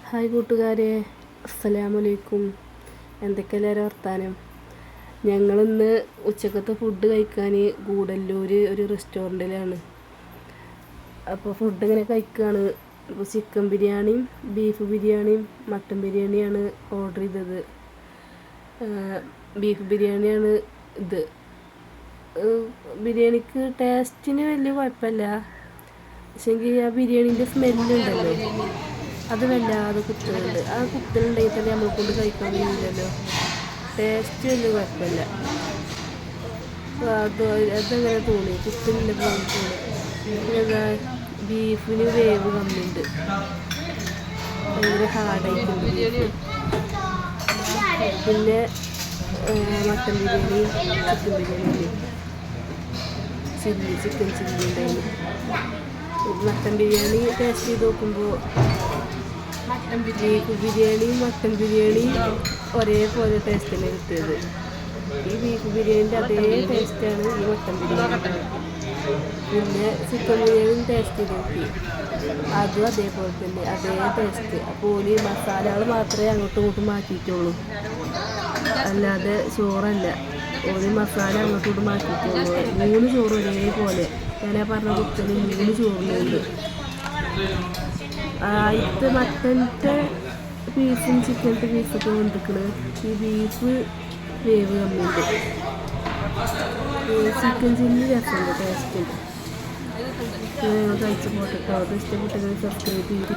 Hi കൂട്ടുകാരെ, അസ്സലാമലൈക്കും. എന്തൊക്കെ എല്ലാവരും വർത്താനം? ഞങ്ങളിന്ന് ഉച്ചക്കത്തെ ഫുഡ് കഴിക്കാൻ ഗൂഡല്ലൂർ ഒരു റെസ്റ്റോറൻറ്റിലാണ്. അപ്പോൾ ഫുഡ് ഇങ്ങനെ കഴിക്കുകയാണ്. ഇപ്പോൾ ചിക്കൻ ബിരിയാണിയും ബീഫ് ബിരിയാണിയും മട്ടൻ ബിരിയാണിയാണ് ഓർഡർ ചെയ്തത്. ബീഫ് ബിരിയാണിയാണ് ഇത്. ബിരിയാണിക്ക് ടേസ്റ്റിന് വലിയ കുഴപ്പമില്ല, പക്ഷേങ്കിൽ ആ ബിരിയാണീൻ്റെ സ്മെല്ലുണ്ടല്ലോ, അത് വല്ലാതെ കുത്തുന്നുണ്ട്. ആ കുത്തലുണ്ടെങ്കിൽ തന്നെ നമ്മളെ കൊണ്ട് കഴിക്കാൻ കഴിയില്ലല്ലോ. ടേസ്റ്റ് വലിയ കുഴപ്പമില്ല. അതങ്ങനെ തോന്നി, കുത്തലില്ല പോലെ തോന്നി. എന്താ, ബീഫിന് വേവ് കമ്മിയുണ്ട്, ഭയങ്കര ഹാർഡായിട്ടുണ്ട് ബീഫ്. പിന്നെ mutton biryani, chicken biryani, chicken chilli ഉണ്ടായിരുന്നു. മട്ടൻ ബിരിയാണി ടേസ്റ്റ് ചെയ്ത് നോക്കുമ്പോൾ ബീഫ് ബിരിയാണിയും മട്ടൻ ബിരിയാണിയും ഒരേപോലെ ടേസ്റ്റിന് കിട്ടിയത്. ഈ ബീഫ് ബിരിയാണിൻ്റെ അതേ ടേസ്റ്റാണ് ഈ മട്ടൻ ബിരിയാണി. പിന്നെ ചിക്കൻ ബിരിയാണിയും ടേസ്റ്റ് ചെയ്ത് നോക്കി, അതും അതേപോലെ തന്നെ അതേ ടേസ്റ്റ്. അപ്പോൾ ഈ മസാലകൾ മാത്രമേ അങ്ങോട്ടും ഇങ്ങോട്ടും മാറ്റിയിട്ടുള്ളൂ, അല്ലാതെ ചോറല്ല. ഒരു മസാല അങ്ങോട്ടും ഇങ്ങോട്ടും മാറ്റിയിട്ടുള്ളൂ. 3 ചോറ് ഒരേപോലെ. ഞാൻ പറഞ്ഞ കുത്തന് 3 ചോറിനുണ്ട്. ഇത് മട്ടൻ്റെ പീസും ചിക്കൻ്റെ പീസൊക്കെ വന്നിരിക്കുന്നത്. ഈ ബീഫ് വേവ് കമ്മിയുണ്ട്. ചിക്കൻ ചില്ലി രസമുണ്ട്, ടേസ്റ്റ് ഉണ്ട്. കഴിച്ച് പോട്ടെ. ഇഷ്ടപ്പെട്ടെങ്കിൽ സബ്സ്ക്രൈബ് ചെയ്ത്